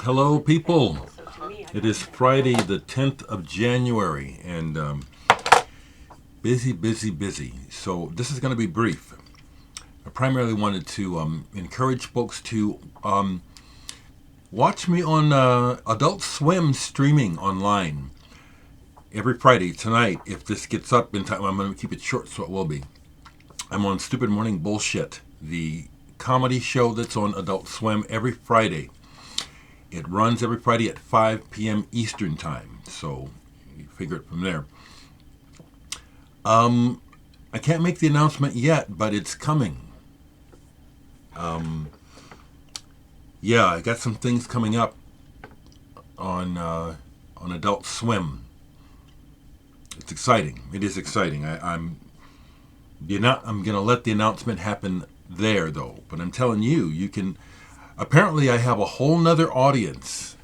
Hello, people. It is Friday, the 10th of January, and busy. So this is going to be brief. I primarily wanted to encourage folks to watch me on Adult Swim streaming online every Friday. Tonight, if this gets up in time, I'm going to keep it short, so it will be. I'm on Stupid Morning Bullshit, the comedy show that's on Adult Swim every Friday. It runs every Friday at 5 p.m. Eastern Time, so you figure it from there. I can't make the announcement yet, but it's coming. Yeah, I got some things coming up on Adult Swim. It's exciting. It is exciting. I'm going to let the announcement happen there, though. But I'm telling you, you can. Apparently, I have a whole nother audience.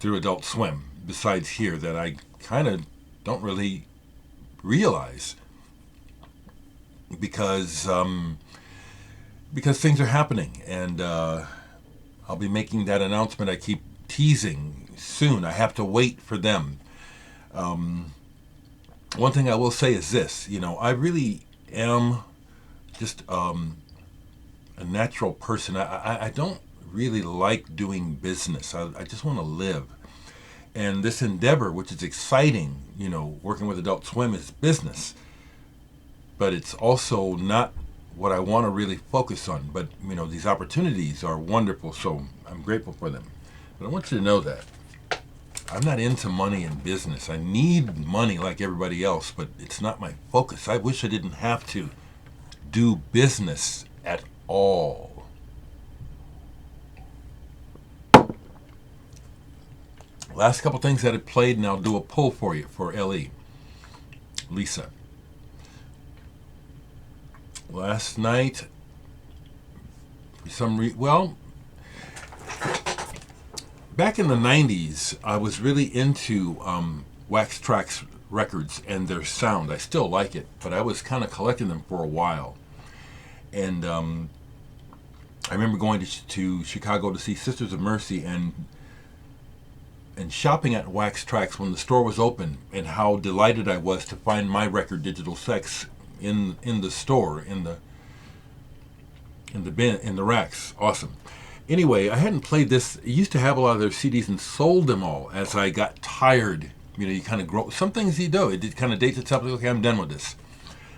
Through Adult Swim, besides here, that I kind of don't really realize because things are happening, and I'll be making that announcement I keep teasing soon. I have to wait for them. One thing I will say is this, I really am just a natural person. I don't really like doing business. I just want to live. And this endeavor, which is exciting, working with Adult Swim, is business. But it's also not what I want to really focus on. But, these opportunities are wonderful, so I'm grateful for them. But I want you to know that I'm not into money and business. I need money like everybody else, but it's not my focus. I wish I didn't have to do business at all. Last couple things that I played, and I'll do a pull for you for Lisa. Last night, for some reason, back in the 90s, I was really into Wax Trax records and their sound. I still like it, but I was kind of collecting them for a while. And I remember going to Chicago to see Sisters of Mercy and shopping at Wax Trax when the store was open, and how delighted I was to find my record, Digital Sex, in the store, in the bin, in the racks. Awesome. Anyway, I hadn't played this. I used to have a lot of their CDs and sold them all as I got tired. You kind of grow. Some things you do, it kind of dates itself. Like, okay, I'm done with this.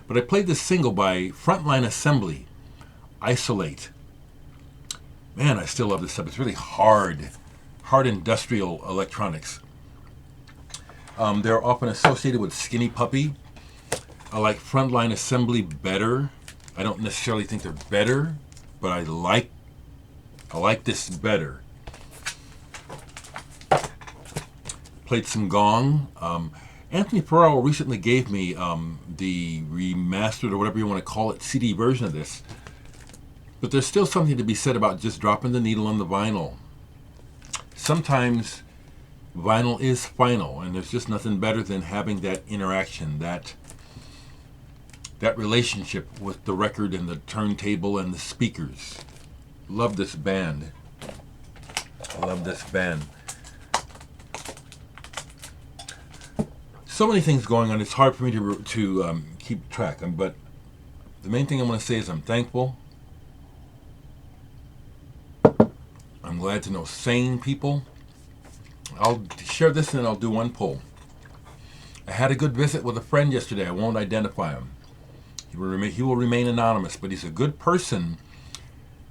But I played this single by Frontline Assembly, Isolate. Man, I still love this stuff. It's really hard industrial electronics. They're often associated with Skinny Puppy. I like Frontline Assembly better. I don't necessarily think they're better, but I like this better. Played some Gong. Anthony Ferraro recently gave me the remastered, or whatever you want to call it, CD version of this. But there's still something to be said about just dropping the needle on the vinyl. Sometimes vinyl is final, and there's just nothing better than having that interaction, that relationship with the record and the turntable and the speakers. Love this band. I love this band. So many things going on. It's hard for me to keep track. But the main thing I want to say is I'm thankful. I'm glad to know sane people. I'll share this and then I'll do one poll. I had a good visit with a friend yesterday. I won't identify him. He will remain anonymous, but he's a good person.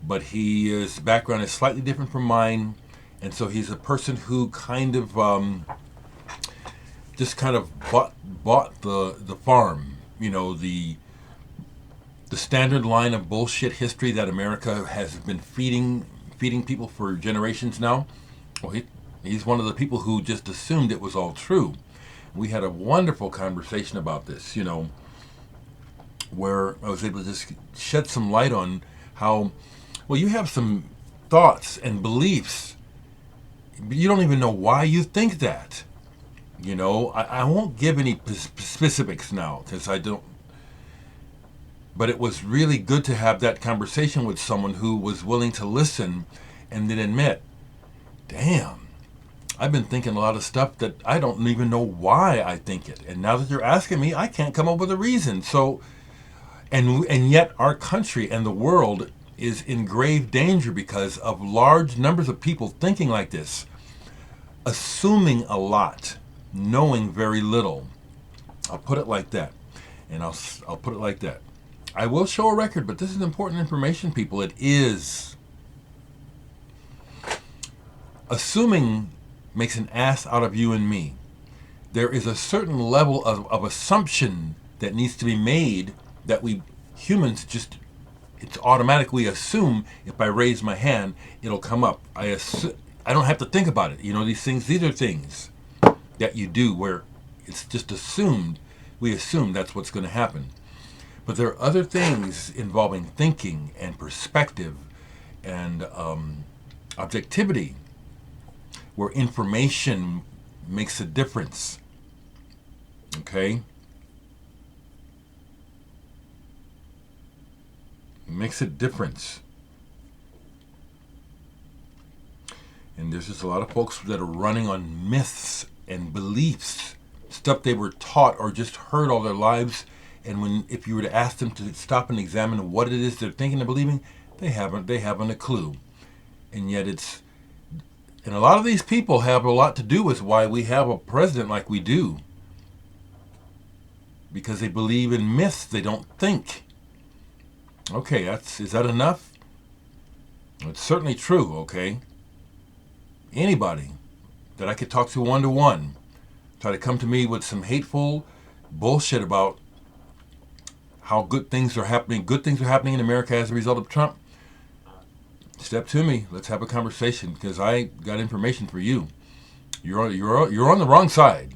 But his background is slightly different from mine, and so he's a person who kind of just kind of bought the farm. The standard line of bullshit history that America has been feeding people for generations now. Well, he's one of the people who just assumed it was all true. We had a wonderful conversation about this, where I was able to just shed some light on how, well, you have some thoughts and beliefs, but you don't even know why you think that. I won't give any specifics now, because I don't. But it was really good to have that conversation with someone who was willing to listen and then admit, damn, I've been thinking a lot of stuff that I don't even know why I think it. And now that you're asking me, I can't come up with a reason. So, and yet our country and the world is in grave danger because of large numbers of people thinking like this, assuming a lot, knowing very little. I'll put it like that. And I'll put it like that. I will show a record, but this is important information, people. It is. Assuming makes an ass out of you and me. There is a certain level of assumption that needs to be made that we humans just, it's automatic. We assume if I raise my hand, it'll come up. I don't have to think about it. You know, these are things that you do where it's just assumed. We assume that's what's going to happen. But there are other things involving thinking and perspective and objectivity where information makes a difference. Okay? It makes a difference. And there's just a lot of folks that are running on myths and beliefs, stuff they were taught or just heard all their lives. And if you were to ask them to stop and examine what it is they're thinking and believing, they haven't a clue. And yet and a lot of these people have a lot to do with why we have a president like we do. Because they believe in myths, they don't think. Okay, is that enough? It's certainly true, okay? Anybody that I could talk to one-to-one try to come to me with some hateful bullshit about how good things are happening in America as a result of Trump, step to me. Let's have a conversation because I got information for you. You're on the wrong side.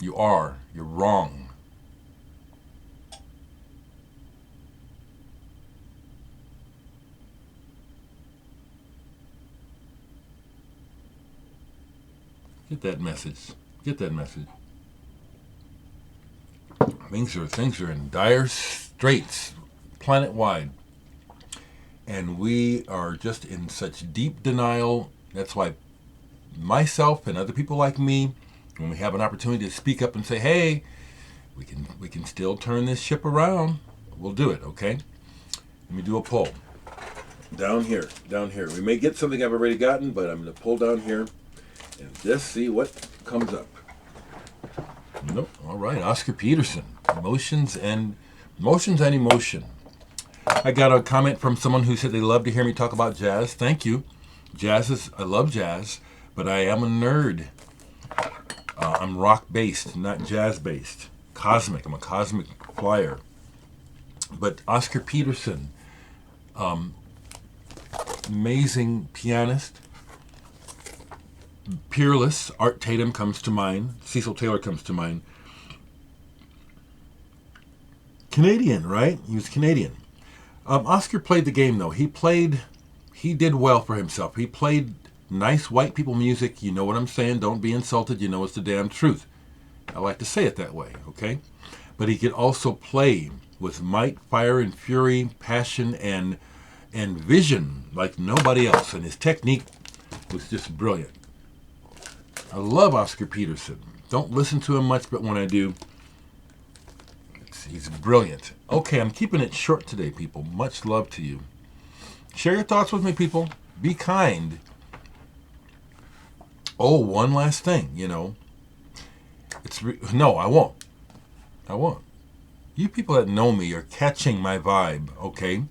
You're wrong. Get that message. Things are in dire straits, planet-wide. And we are just in such deep denial. That's why myself and other people like me, when we have an opportunity to speak up and say, hey, we can still turn this ship around, we'll do it, okay? Let me do a poll. Down here. We may get something I've already gotten, but I'm going to pull down here and just see what comes up. Nope. All right, Oscar Peterson. Emotions and emotion. I got a comment from someone who said they love to hear me talk about jazz. Thank you. I love jazz, but I am a nerd. I'm rock-based, not jazz-based. Cosmic. I'm a cosmic flyer. But Oscar Peterson, amazing pianist, peerless. Art Tatum comes to mind. Cecil Taylor comes to mind. Canadian, right? He was Canadian. Oscar played the game, though. He did well for himself. He played nice white people music. You know what I'm saying? Don't be insulted. You know it's the damn truth. I like to say it that way, okay? But he could also play with might, fire, and fury, passion, and vision like nobody else. And his technique was just brilliant. I love Oscar Peterson. Don't listen to him much, but when I do, he's brilliant. Okay, I'm keeping it short today, people. Much love to you. Share your thoughts with me, people. Be kind. Oh, one last thing, No, I won't. You people that know me are catching my vibe, okay?